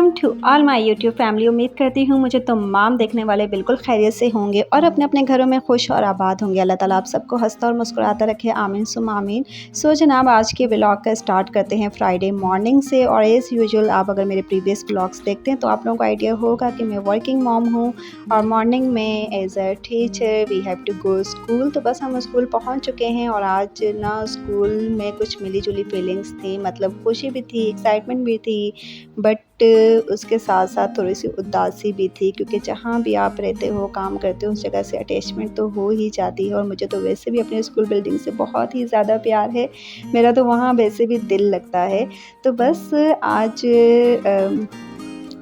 Welcome to all my YouTube family. उम्मीद करती हूँ मुझे तमाम देखने वाले बिल्कुल खैरियत से होंगे और अपने अपने घरों में खुश और आबाद होंगे। अल्लाह ताला आप सबको हंसता और मुस्कुराता रखे, आमीन सुम आमीन। सो जनाब, आज के व्लॉग का स्टार्ट करते हैं फ्राइडे मॉर्निंग से। और एज़ यूजुअल आप अगर मेरे प्रीवियस व्लॉग्स देखते हैं तो आप लोगों को आइडिया होगा कि मैं वर्किंग मॉम हूँ और मॉर्निंग में as a teacher we have to go school. तो बस हम स्कूल पहुँच चुके हैं और आज ना स्कूल में कुछ मिली जुली फीलिंग्स थी, मतलब खुशी भी थी, एक्साइटमेंट भी थी, बट उसके साथ साथ थोड़ी सी उदासी भी थी, क्योंकि जहाँ भी आप रहते हो, काम करते हो, उस जगह से अटैचमेंट तो हो ही जाती है। और मुझे तो वैसे भी अपने स्कूल बिल्डिंग से बहुत ही ज़्यादा प्यार है, मेरा तो वहाँ वैसे भी दिल लगता है। तो बस आज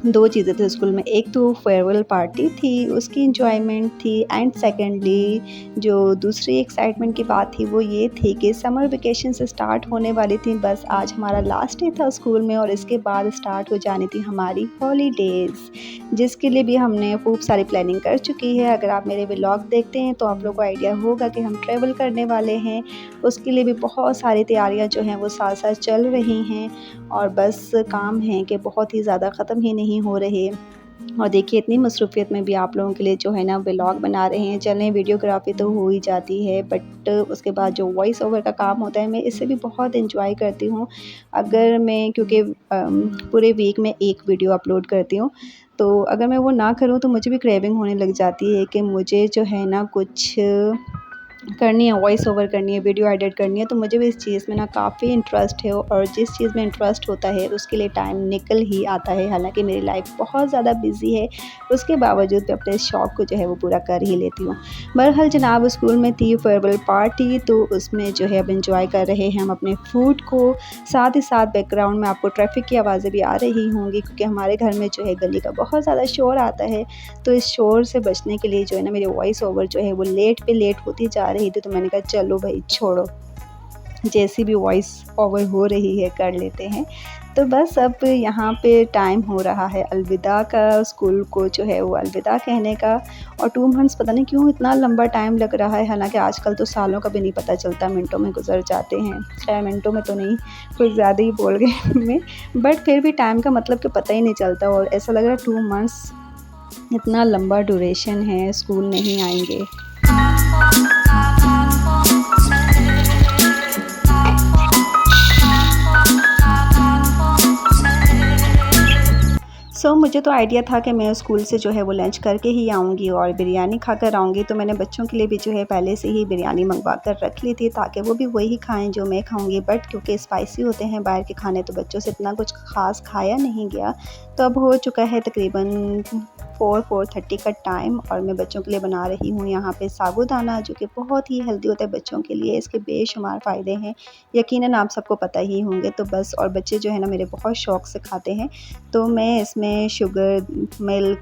दो चीज़ें थी स्कूल में, एक तो फेयरवेल पार्टी थी, उसकी इंजॉयमेंट थी, एंड सेकेंडली जो दूसरी एक्साइटमेंट की बात थी वो ये थी कि समर वेकेशन से स्टार्ट होने वाली थी। बस आज हमारा लास्ट डे था स्कूल में और इसके बाद स्टार्ट हो जानी थी हमारी हॉलीडेज़, जिसके लिए भी हमने खूब सारी प्लानिंग कर चुकी है। अगर आप मेरे व्लॉग देखते हैं तो आप लोगों को आइडिया होगा कि हम ट्रैवल करने वाले हैं, उसके लिए भी बहुत सारी तैयारियां जो हैं वो साथ साथ चल रही हैं और बस काम है कि बहुत ही ज़्यादा ख़त्म ही नहीं हो रहे। और देखिए, इतनी मसरूफ़ियत में भी आप लोगों के लिए जो है ना व्लॉग बना रहे हैं। चलें, वीडियोग्राफी तो हो ही जाती है, बट उसके बाद जो वॉइस ओवर का काम होता है मैं इसे भी बहुत एंजॉय करती हूँ। अगर मैं, क्योंकि पूरे वीक में एक वीडियो अपलोड करती हूँ, तो अगर मैं वो ना करूँ तो मुझे भी क्रेविंग होने लग जाती है कि मुझे जो है ना कुछ करनी है, वॉइस ओवर करनी है, वीडियो एडिट करनी है। तो मुझे भी इस चीज़ में ना काफ़ी इंटरेस्ट है और जिस चीज़ में इंटरेस्ट होता है उसके लिए टाइम निकल ही आता है। हालांकि मेरी लाइफ बहुत ज़्यादा बिजी है, उसके बावजूद मैं अपने शौक़ को जो है वो पूरा कर ही लेती हूँ। बहरहाल जनाब, स्कूल में थी फेयरवेल पार्टी, तो उसमें जो है अब इंजॉय कर रहे हैं हम अपने फूड को। साथ ही साथ बैकग्राउंड में आपको ट्रैफिक की आवाज़ें भी आ रही होंगी, क्योंकि हमारे घर में जो है गली का बहुत ज़्यादा शोर आता है। तो इस शोर से बचने के लिए जो है ना मेरी वॉइस ओवर जो है वो लेट पे लेट होती जा रही थी। तो मैंने कहा चलो भाई छोड़ो, जैसी भी वॉइस ओवर हो रही है कर लेते हैं। तो बस अब यहाँ पे टाइम हो रहा है अलविदा का, स्कूल को जो है वो अलविदा कहने का। और 2 मंथ्स पता नहीं क्यों इतना लंबा टाइम लग रहा है, हालांकि आजकल तो सालों का भी नहीं पता चलता, मिनटों में गुजर जाते हैं। खैर, मिनटों में तो नहीं, कुछ ज़्यादा ही बोल गई मैं, बट फिर भी टाइम का मतलब कि पता ही नहीं चलता और ऐसा लग रहा है 2 मंथ्स इतना लंबा ड्यूरेशन है, स्कूल नहीं आएंगे। मुझे तो आइडिया था कि मैं स्कूल से जो है वो लंच करके ही आऊँगी और बिरयानी खाकर आऊँगी। तो मैंने बच्चों के लिए भी जो है पहले से ही बिरयानी मंगवा कर रख ली थी, ताकि वो भी वही खाएं जो मैं खाऊँगी। बट क्योंकि स्पाइसी होते हैं बाहर के खाने, तो बच्चों से इतना कुछ ख़ास खाया नहीं गया। तो अब हो चुका है तकरीबन 4:30 का टाइम और मैं बच्चों के लिए बना रही हूँ यहाँ पे साबूदाना, जो कि बहुत ही हेल्दी होता है बच्चों के लिए। इसके बेशुमार फ़ायदे हैं, यकीनन आप सबको पता ही होंगे। तो बस, और बच्चे जो है ना मेरे बहुत शौक़ से खाते हैं। तो मैं इसमें शुगर, मिल्क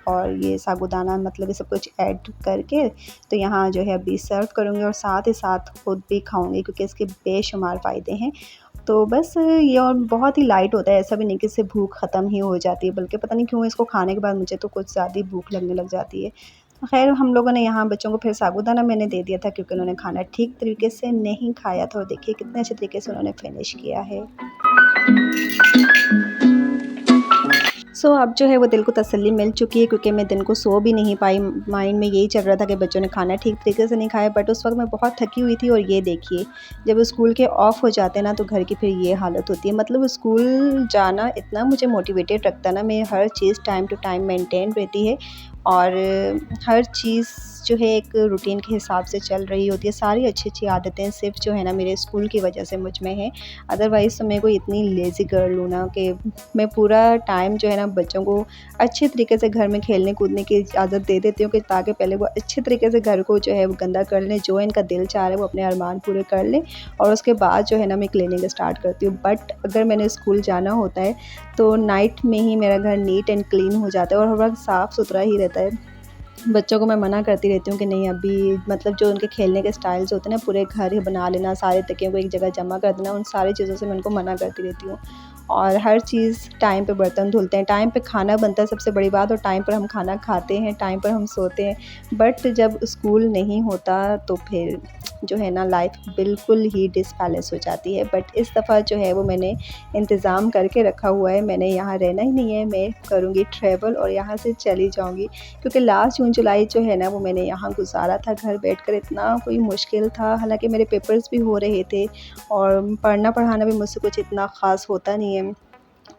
और ये साबूदाना, मतलब ये सब कुछ ऐड करके तो यहाँ जो है अभी सर्व करूँगी और साथ ही साथ खुद भी खाऊँगी, क्योंकि इसके बेशुमार फ़ायदे हैं। तो बस ये, और बहुत ही लाइट होता है, ऐसा भी नहीं कि इससे भूख ख़त्म ही हो जाती है, बल्कि पता नहीं क्यों इसको खाने के बाद मुझे तो कुछ ज़्यादा ही भूख लगने लग जाती है। खैर, हम लोगों ने यहाँ बच्चों को फिर साबूदाना मैंने दे दिया था, क्योंकि उन्होंने खाना ठीक तरीके से नहीं खाया था। और देखिए कितने अच्छे तरीके से उन्होंने फिनिश किया है। अब जो है वो दिल को तसल्ली मिल चुकी है, क्योंकि मैं दिन को सो भी नहीं पाई। माइंड में यही चल रहा था कि बच्चों ने खाना ठीक तरीके से नहीं खाया, बट उस वक्त मैं बहुत थकी हुई थी। और ये देखिए, जब स्कूल के ऑफ हो जाते हैं ना तो घर की फिर ये हालत होती है। मतलब स्कूल जाना इतना मुझे मोटिवेटेड रखता है ना, मैं हर चीज़ टाइम टू टाइम मेंटेन रहती है और हर चीज़ जो है एक रूटीन के हिसाब से चल रही होती है। सारी अच्छी आदतें सिर्फ जो है ना मेरे स्कूल की वजह से मुझ में है। अदरवाइज़ तो मैं कोई इतनी लेज़ी गर्ल हूँ ना कि मैं पूरा टाइम जो है ना बच्चों को अच्छे तरीके से घर में खेलने कूदने की इजाज़त दे देती हूँ, कि ताकि पहले वो अच्छे तरीके से घर को जो है वो गंदा कर लें, जो इनका दिल चाह रहा है वो अपने अरमान पूरे कर लें, और उसके बाद जो है ना मैं क्लीनिंग स्टार्ट करती हूँ। बट अगर मैंने स्कूल जाना होता है तो नाइट में ही मेरा घर नीट एंड क्लीन हो जाता है और हर वक्त साफ़ सुथरा ही रहता है। बच्चों को मैं मना करती रहती हूँ कि नहीं, अभी मतलब जो उनके खेलने के स्टाइल्स होते हैं ना, पूरे घर ही बना लेना, सारे तकियों को एक जगह जमा कर देना, उन सारी चीज़ों से मैं उनको मना करती रहती हूँ। और हर चीज़ टाइम पे बर्तन धुलते हैं, टाइम पे खाना बनता है सबसे बड़ी बात, और टाइम पर हम खाना खाते हैं, टाइम पर हम सोते हैं। बट जब स्कूल नहीं होता तो फिर जो है ना लाइफ बिल्कुल ही डिसबैलेंस हो जाती है। बट इस दफ़ा जो है वो मैंने इंतज़ाम करके रखा हुआ है, मैंने यहाँ रहना ही नहीं है, मैं करूँगी ट्रैवल और यहाँ से चली जाऊँगी। क्योंकि लास्ट जून जुलाई जो है ना वो मैंने यहाँ गुजारा था घर बैठकर, इतना कोई मुश्किल था। हालांकि मेरे पेपर्स भी हो रहे थे और पढ़ना पढ़ाना भी मुझसे कुछ इतना ख़ास होता नहीं है,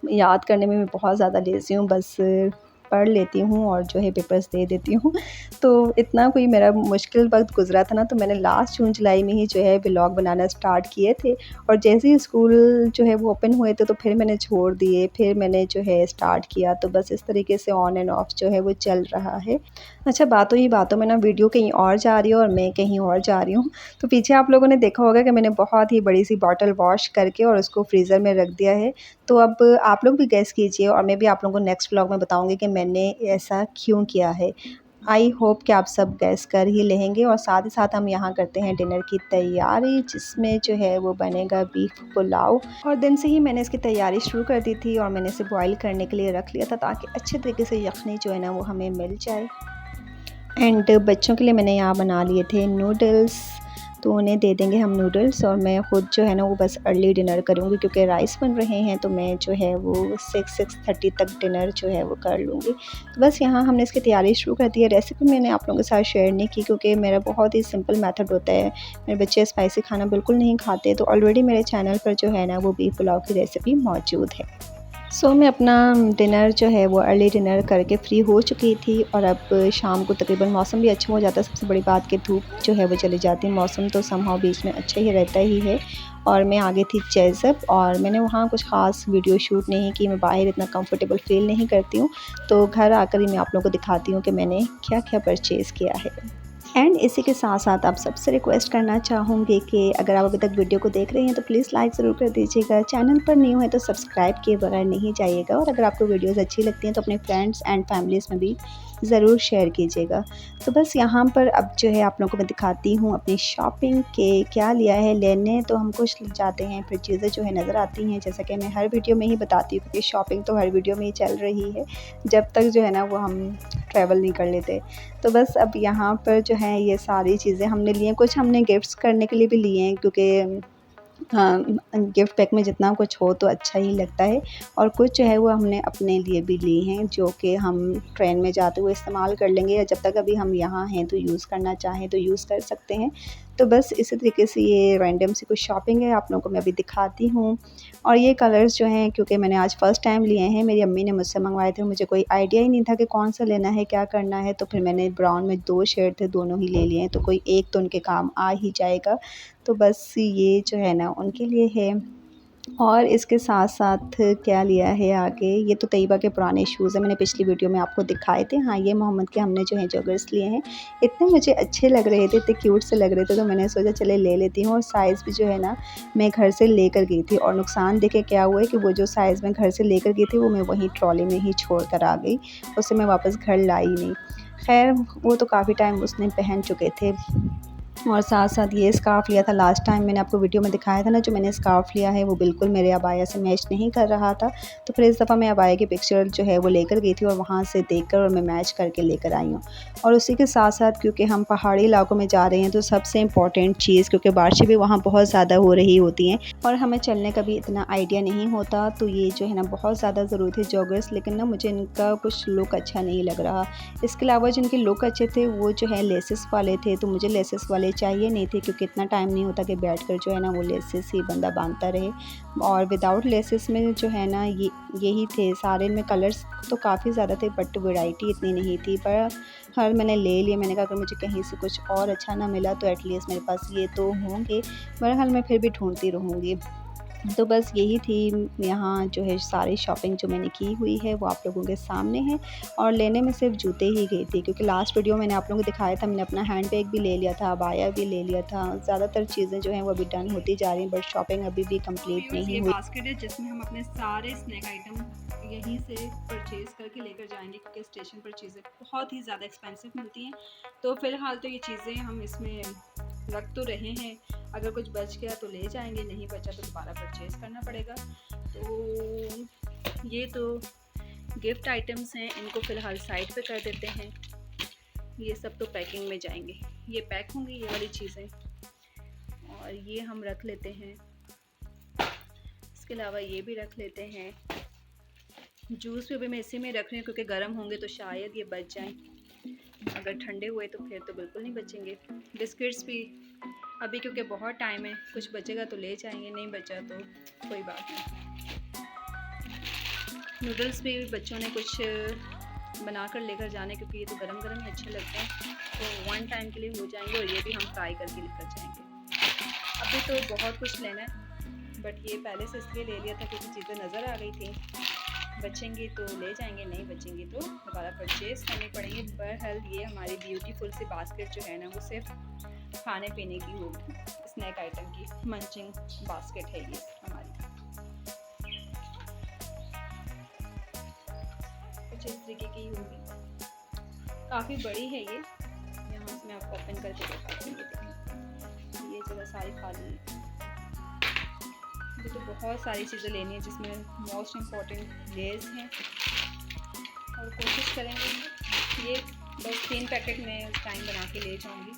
याद करने में मैं बहुत ज़्यादा लेज़ी हूँ, बस पढ़ लेती हूँ और जो है पेपर्स दे देती हूँ। तो इतना कोई मेरा मुश्किल वक्त गुज़रा था ना, तो मैंने लास्ट जून जुलाई में ही जो है व्लॉग बनाना स्टार्ट किए थे और जैसे ही स्कूल जो है वो ओपन हुए थे तो फिर मैंने छोड़ दिए, फिर मैंने जो है स्टार्ट किया। तो बस इस तरीके से ऑन एंड ऑफ जो है वो चल रहा है। अच्छा, बातों ही बातों में ना वीडियो कहीं और जा रही है और मैं कहीं और जा रही हूँ। तो पीछे आप लोगों ने देखा होगा कि मैंने बहुत ही बड़ी सी बॉटल वॉश करके और उसको फ्रीज़र में रख दिया है। तो अब आप लोग भी गेस कीजिए और मैं भी आप लोगों को नेक्स्ट व्लॉग में बताऊँगी कि मैंने ऐसा क्यों किया है। आई होप कि आप सब गैस कर ही लेंगे और साथ ही साथ हम यहाँ करते हैं डिनर की तैयारी, जिसमें जो है वो बनेगा बीफ पुलाव। और दिन से ही मैंने इसकी तैयारी शुरू कर दी थी और मैंने इसे बॉईल करने के लिए रख लिया था ताकि अच्छे तरीके से यखनी जो है ना वो हमें मिल जाए। एंड बच्चों के लिए मैंने यहाँ बना लिए थे नूडल्स, तो उन्हें दे देंगे हम नूडल्स और मैं ख़ुद जो है ना वो बस अर्ली डिनर करूँगी क्योंकि राइस बन रहे हैं, तो मैं जो है वो 6-6:30 तक डिनर जो है वो कर लूँगी। तो बस यहाँ हमने इसकी तैयारी शुरू कर दी है। रेसिपी मैंने आप लोगों के साथ शेयर नहीं की क्योंकि मेरा बहुत ही सिंपल मेथड होता है, मेरे बच्चे स्पाइसी खाना बिल्कुल नहीं खाते। तो ऑलरेडी मेरे चैनल पर जो है ना वो बीफ पुलाव की रेसिपी मौजूद है। मैं अपना डिनर जो है वो अर्ली डिनर करके फ़्री हो चुकी थी और अब शाम को तकरीबन मौसम भी अच्छा हो जाता है। सबसे बड़ी बात कि धूप जो है वो चली जाती है, मौसम तो समहाउ बीच में अच्छा ही रहता ही है। और मैं आ गई थी चेज़अप और मैंने वहाँ कुछ ख़ास वीडियो शूट नहीं की, मैं बाहर इतना कंफर्टेबल फ़ील नहीं करती हूँ। तो घर आकर ही मैं आप लोगों को दिखाती हूँ कि मैंने क्या-क्या परचेज़ किया है। एंड इसी के साथ साथ आप सबसे रिक्वेस्ट करना चाहूँगी कि अगर आप अभी तक वीडियो को देख रहे हैं तो प्लीज़ लाइक ज़रूर कर दीजिएगा। चैनल पर न्यू है तो सब्सक्राइब किए बगैर नहीं जाइएगा और अगर आपको वीडियोस अच्छी लगती हैं तो अपने फ्रेंड्स एंड फैमिलीज़ में भी ज़रूर शेयर कीजिएगा। तो बस यहाँ पर अब जो है आप लोगों को मैं दिखाती हूँ अपनी शॉपिंग के क्या लिया है। लेने तो हम कुछ जाते हैं, फिर चीज़ें जो है नज़र आती हैं, जैसा कि मैं हर वीडियो में ही बताती हूँ क्योंकि शॉपिंग तो हर वीडियो में ही चल रही है जब तक जो है ना वो हम ट्रैवल नहीं कर लेते। तो बस अब यहाँ पर जो है ये सारी चीज़ें हमने ली हैं, कुछ हमने गिफ्ट्स करने के लिए भी लिए हैं क्योंकि हाँ, गिफ्ट पैक में जितना कुछ हो तो अच्छा ही लगता है। और कुछ जो है वो हमने अपने लिए भी लिए हैं जो कि हम ट्रेन में जाते हुए इस्तेमाल कर लेंगे या जब तक अभी हम यहाँ हैं तो यूज़ करना चाहें तो यूज़ कर सकते हैं। तो बस इसी तरीके से ये रैंडम सी कुछ शॉपिंग है, आप लोगों को मैं अभी दिखाती हूँ। और ये कलर्स जो हैं क्योंकि मैंने आज फ़र्स्ट टाइम लिए हैं, मेरी अम्मी ने मुझसे मंगवाए थे, मुझे कोई आइडिया ही नहीं था कि कौन सा लेना है, क्या करना है। तो फिर मैंने ब्राउन में 2 शेड थे, दोनों ही ले लिए हैं, तो कोई एक तो उनके काम आ ही जाएगा। तो बस ये जो है ना उनके लिए है। और इसके साथ-साथ क्या लिया है आगे, ये तो तैयबा के पुराने शूज़ हैं, मैंने पिछली वीडियो में आपको दिखाए थे। हाँ, ये मोहम्मद के हमने जो है जॉगर्स लिए हैं, इतने मुझे अच्छे लग रहे थे, इतने क्यूट से लग रहे थे तो मैंने सोचा चले ले लेती हूँ। और साइज़ भी जो है ना मैं घर से लेकर गई थी और नुकसान देखें क्या हुआ है कि वो जो साइज़ मैं घर से लेकर गई थी वो मैं वहीं ट्रॉली में ही छोड़ कर आ गई, उसे मैं वापस घर लाई नहीं। ख़ैर वो तो काफ़ी टाइम उसने पहन चुके थे। और साथ-साथ ये स्कार्फ़ लिया था, लास्ट टाइम मैंने आपको वीडियो में दिखाया था ना, जो मैंने स्कार्फ़ लिया है वो बिल्कुल मेरे अबाया से मैच नहीं कर रहा था। तो फिर इस दफ़ा मैं अबाया की पिक्चर जो है वो लेकर गई थी और वहाँ से देखकर और मैं मैच करके लेकर आई हूँ। और उसी के साथ-साथ क्योंकि हम पहाड़ी इलाकों में जा रहे हैं तो सबसे इम्पोर्टेंट चीज़, क्योंकि बारिशें भी वहाँ बहुत ज़्यादा हो रही होती हैं और हमें चलने का भी इतना आइडिया नहीं होता, तो ये जो है ना बहुत ज़्यादा ज़रूरी थे जॉगर्स, लेकिन ना मुझे इनका कुछ लुक अच्छा नहीं लग रहा। इसके अलावा जिनके लुक अच्छे थे वो जो है लेसेस वाले थे, तो मुझे लेसेस वाले चाहिए नहीं थे क्योंकि इतना टाइम नहीं होता कि बैठकर जो है ना वो लेसेस ही बंदा बांधता रहे। और विदाउट लेसेस में जो है ना यही थे सारे। इनमें कलर्स तो काफ़ी ज़्यादा थे बट वैरायटी इतनी नहीं थी, पर हर मैंने ले लिए। मैंने कहा अगर मुझे कहीं से कुछ और अच्छा ना मिला तो एटलीस्ट मेरे पास ये तो होंगे, बहरहाल मैं फिर भी ढूंढती रहूँगी। तो बस यही थी यहाँ जो है सारी शॉपिंग जो मैंने की हुई है वो आप लोगों के सामने है। और लेने में सिर्फ जूते ही गई थी क्योंकि लास्ट वीडियो मैंने आप लोगों को दिखाया था, मैंने अपना हैंड बैग भी ले लिया था, अबाया भी ले लिया था। ज़्यादातर चीज़ें जो हैं वो अभी डन होती जा रही हैं बट शॉपिंग अभी भी कंप्लीट नहीं हुई। बास्केट है जिसमें हम अपने सारे स्नैक आइटम यहीं से परचेज़ करके लेकर जाएंगे क्योंकि स्टेशन पर चीज़ें बहुत ही ज़्यादा एक्सपेंसिव मिलती हैं। तो फ़िलहाल तो ये चीज़ें हम इसमें रख तो रहे हैं, अगर कुछ बच गया तो ले जाएंगे, नहीं बचा तो दोबारा परचेज़ करना पड़ेगा। तो ये तो गिफ्ट आइटम्स हैं, इनको फ़िलहाल साइड पे कर देते हैं। ये सब तो पैकिंग में जाएंगे, ये पैक होंगी ये वाली चीज़ें। और ये हम रख लेते हैं। इसके अलावा ये भी रख लेते हैं। जूस भी अभी मैं इसी में रख रही हूँ क्योंकि गर्म होंगे तो शायद ये बच जाएं। अगर ठंडे हुए तो फिर तो बिल्कुल नहीं बचेंगे। बिस्किट्स भी अभी क्योंकि बहुत टाइम है, कुछ बचेगा तो ले जाएंगे, नहीं बचा तो कोई बात नहीं। नूडल्स भी बच्चों ने कुछ बनाकर लेकर जाने क्योंकि ये तो गरम गरम ही अच्छे लगते हैं, तो वन टाइम के लिए हो जाएंगे। और ये भी हम फ्राई करके लेकर जाएंगे। अभी तो बहुत कुछ लेना है, बट ये पहले से इसलिए ले लिया था क्योंकि चीज़ें नज़र आ गई थी। बचेंगी तो ले जाएंगे, नहीं बचेंगी तो दोबारा परचेज़ करनी पड़ेंगी। बहरहाल ये हमारी ब्यूटीफुल सी बास्केट जो है ना, वो सिर्फ खाने पीने की होगी, स्नैक आइटम की मंचिंग बास्केट है ये हमारी। कुछ इस तरीके की होगी, काफ़ी बड़ी है ये। यहाँ से मैं आपको ओपन करके दिखाती हूँ। ये जगह सारी खाली है। तो बहुत सारी चीज़ें लेनी है जिसमें मोस्ट इम्पॉर्टेंट लेस हैं, और कोशिश करेंगे ये बस 3 पैकेट में उस टाइम बना के ले जाऊंगी,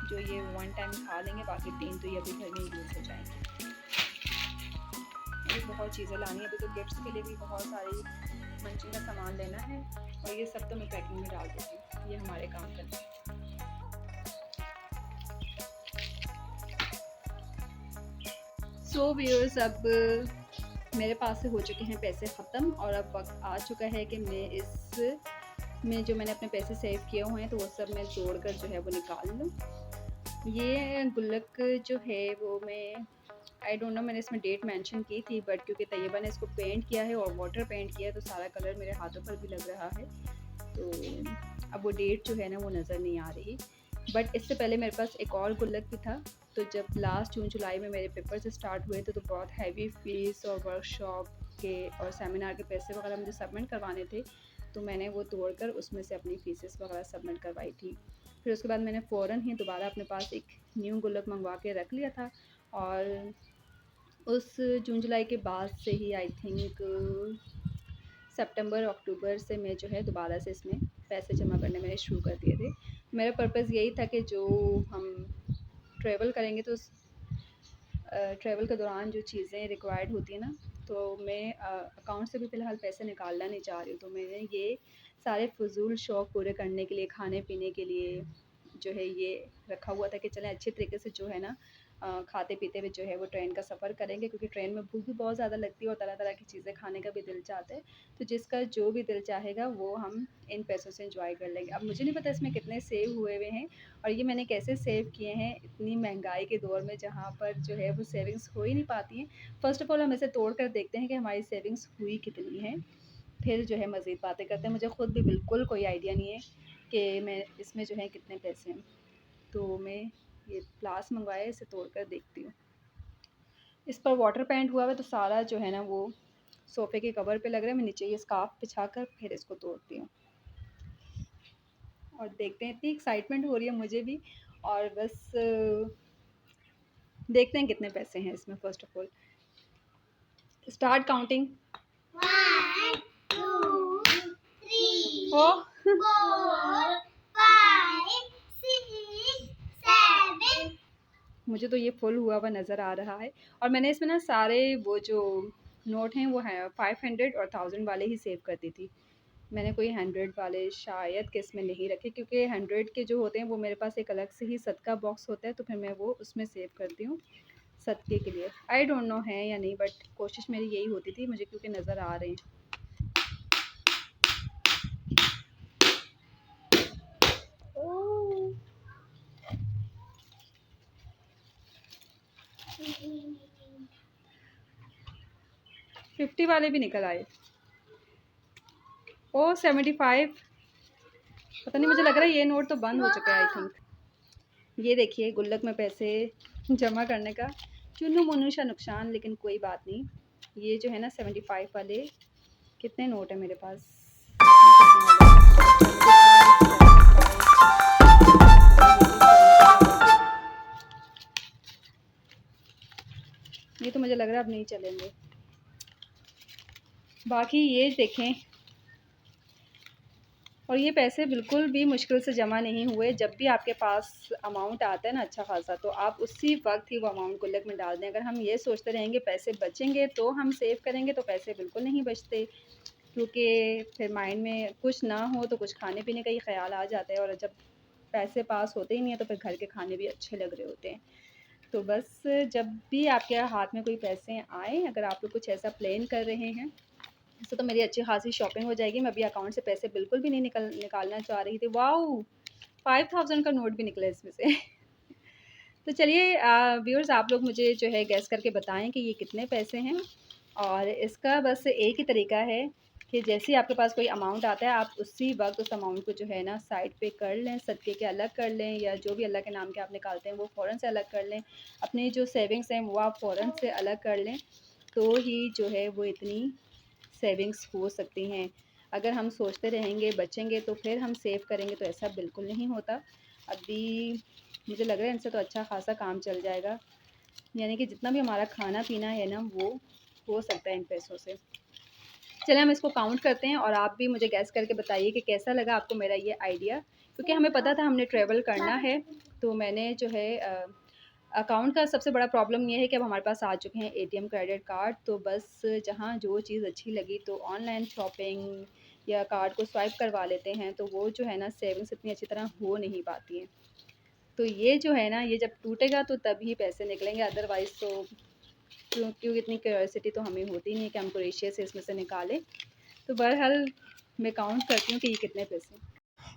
जो ये वन टाइम खा लेंगे। बाकी 3 तो ये अभी घर में यूज़ हो जाएंगे। अभी बहुत चीज़ें लानी है, अभी तो गिफ्ट्स के लिए भी बहुत सारी मंचिंग का सामान लेना है, और ये सब तो मैं पैकिंग में डाल देती हूँ, ये हमारे काम करते हैं। सो व्यूअर्स, अब मेरे पास से हो चुके हैं पैसे ख़त्म, और अब वक्त आ चुका है कि मैं इस में जो मैंने अपने पैसे सेव किए हुए हैं तो वो सब मैं तोड़कर जो है वो निकाल लूँ। ये गुल्लक जो है वो मैं आई डोंट नो, मैंने इसमें डेट मेंशन की थी, बट क्योंकि तैयबा ने इसको पेंट किया है और वाटर पेंट किया है तो सारा कलर मेरे हाथों पर भी लग रहा है, तो अब वो डेट जो है ना वो नज़र नहीं आ रही। बट इससे पहले मेरे पास एक और गुल्लक भी था, तो जब लास्ट जून जुलाई में मेरे पेपर्स स्टार्ट हुए थे तो बहुत हैवी फीस और वर्कशॉप के और सेमिनार के पैसे वगैरह मुझे सबमिट करवाने थे, तो मैंने वो तोड़कर उसमें से अपनी फीसेस वगैरह सबमिट करवाई थी। फिर उसके बाद मैंने फ़ौरन ही दोबारा अपने पास एक न्यू गुल्लक मंगवा के रख लिया था, और उस जून जुलाई के बाद से ही आई थिंक सितंबर अक्टूबर से मैं जो है दोबारा से इसमें पैसे जमा करने मैंने शुरू कर दिए थे। मेरा पर्पज़ यही था कि जो हम ट्रैवल करेंगे तो उस ट्रैवल के दौरान जो चीज़ें रिक्वायर्ड होती हैं ना, तो मैं अकाउंट से भी फ़िलहाल पैसे निकालना नहीं चाह रही हूँ, तो मैंने ये सारे फ़ुज़ूल शौक़ पूरे करने के लिए, खाने पीने के लिए जो है ये रखा हुआ था कि चलें अच्छे तरीके से जो है ना खाते पीते हुए जो है वो ट्रेन का सफ़र करेंगे, क्योंकि ट्रेन में भूख भी बहुत ज़्यादा लगती है और तरह तरह की चीज़ें खाने का भी दिल चाहता है। तो जिसका जो भी दिल चाहेगा वो हम इन पैसों से एंजॉय कर लेंगे। अब मुझे नहीं पता इसमें कितने सेव हुए हैं और ये मैंने कैसे सेव किए हैं इतनी महंगाई के दौर में, जहाँ पर जो है वो सेविंग्स हो ही नहीं पाती हैं। फ़र्स्ट ऑफ़ ऑल हम इसे तोड़ कर देखते हैं कि हमारी सेविंग्स हुई कितनी है, फिर जो है मज़ीद बातें करते हैं। मुझे ख़ुद भी बिल्कुल कोई आइडिया नहीं है कि मैं इसमें जो है कितने पैसे हैं, तो मैं ये ग्लास मंगवाया, इसे तोड़ कर देखती हूँ। इस पर वाटर पेंट हुआ है तो सारा जो है ना वो सोफ़े के कवर पे लग रहा है। मैं नीचे ये स्कार्फ बिछा कर फिर इसको तोड़ती हूँ और देखते हैं। इतनी एक्साइटमेंट हो रही है मुझे भी, और बस देखते हैं कितने पैसे हैं इसमें। First of all start counting. 1 2 3 ओ 4 5 6 7। मुझे तो ये फुल हुआ हुआ नज़र आ रहा है, और मैंने इसमें ना सारे वो जो नोट हैं वो हैं 500 और 1000 वाले ही सेव करती थी। मैंने कोई 100 वाले शायद कि इसमें नहीं रखे, क्योंकि 100 के जो होते हैं वो मेरे पास एक अलग से ही सदका बॉक्स होता है, तो फिर मैं वो उसमें सेव करती हूँ सदक़े के लिए। आई डोंट नो है या नहीं, बट कोशिश मेरी यही होती थी मुझे, क्योंकि नज़र आ रहे हैं। ओह 50 वाले भी निकल आए। ओ 75। पता नहीं, मुझे लग रहा है ये नोट तो बंद हो चुका है आई थिंक। ये देखिए गुल्लक में पैसे जमा करने का चुन्नू मुन्नू सा नुकसान, लेकिन कोई बात नहीं। ये जो है ना 75 वाले कितने नोट है मेरे पास, ये तो मुझे लग रहा है अब नहीं चलेंगे। बाकी ये देखें और ये पैसे बिल्कुल भी मुश्किल से जमा नहीं हुए। जब भी आपके पास अमाउंट आता है ना अच्छा खासा, तो आप उसी वक्त ही वो अमाउंट गुल्लक में डाल दें। अगर हम ये सोचते रहेंगे पैसे बचेंगे तो हम सेव करेंगे, तो पैसे बिल्कुल नहीं बचते, क्योंकि फिर माइंड में कुछ ना हो तो कुछ खाने पीने का ही ख्याल आ जाता है, और जब पैसे पास होते ही नहीं है तो फिर घर के खाने भी अच्छे लग रहे होते हैं। तो बस जब भी आपके हाथ में कोई पैसे आए, अगर आप लोग कुछ ऐसा प्लान कर रहे हैं, इससे तो मेरी अच्छी खासी शॉपिंग हो जाएगी। मैं अभी अकाउंट से पैसे बिल्कुल भी नहीं निकालना चाह रही थी। वाओ, 5000 का नोट भी निकला इसमें से। तो चलिए व्यूअर्स, आप लोग मुझे जो है गैस करके बताएं कि ये कितने पैसे हैं। और इसका बस एक ही तरीका है कि जैसे ही आपके पास कोई अमाउंट आता है, आप उसी वक्त उस अमाउंट को जो है ना साइड पे कर लें, सदके के अलग कर लें, या जो भी अल्लाह के नाम के आप निकालते हैं वो फ़ौरन से अलग कर लें। अपनी जो सेविंग्स हैं वो आप फ़ौरन से अलग कर लें, तो ही जो है वो इतनी सेविंग्स हो सकती हैं। अगर हम सोचते रहेंगे बचेंगे तो फिर हम सेव करेंगे, तो ऐसा बिल्कुल नहीं होता। अभी मुझे लग रहा है इनसे तो अच्छा खासा काम चल जाएगा, यानी कि जितना भी हमारा खाना पीना है ना वो हो सकता है इन पैसों से। चलिए हम इसको काउंट करते हैं, और आप भी मुझे गैस करके बताइए कि कैसा लगा आपको मेरा ये आइडिया। क्योंकि हमें पता था हमने ट्रैवल करना है, तो मैंने जो है अकाउंट का सबसे बड़ा प्रॉब्लम ये है कि अब हमारे पास आ चुके हैं एटीएम क्रेडिट कार्ड। तो बस जहाँ जो चीज़ अच्छी लगी तो ऑनलाइन शॉपिंग या कार्ड को स्वाइप करवा लेते हैं, तो वो जो है ना सेविंग्स इतनी अच्छी तरह हो नहीं पाती हैं। तो ये जो है ना, ये जब टूटेगा तो तभी पैसे निकलेंगे, अदरवाइज़ तो क्योंकि इतनी क्यूरियोसिटी तो हमें होती नहीं है कि हम क्रोएशिया से इसमें से निकालें। तो बहरहाल मैं काउंट करती हूँ कि ये कितने पैसे हैं।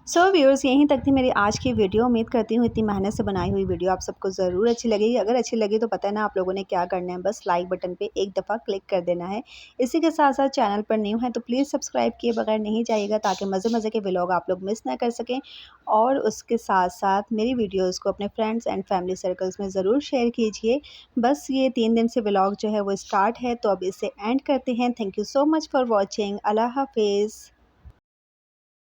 सो व्यूअर्स, यहीं तक थी मेरी आज की वीडियो। उम्मीद करती हूँ इतनी मेहनत से बनाई हुई वीडियो आप सबको ज़रूर अच्छी लगेगी। अगर अच्छी लगी तो पता है ना आप लोगों ने क्या करना है, बस लाइक बटन पे एक दफ़ा क्लिक कर देना है। इसी के साथ साथ चैनल पर न्यू है तो प्लीज़ सब्सक्राइब किए बगैर नहीं जाइएगा, ताकि मज़े के व्लॉग आप लोग मिस ना कर सकें। और उसके साथ साथ मेरी वीडियोज़ को अपने फ्रेंड्स एंड फैमिली सर्कल्स में ज़रूर शेयर कीजिए। बस ये 3 दिन से व्लॉग जो है वो स्टार्ट है, तो अब इसे एंड करते हैं। Thank you so much for watching. अल्लाह हाफिज़।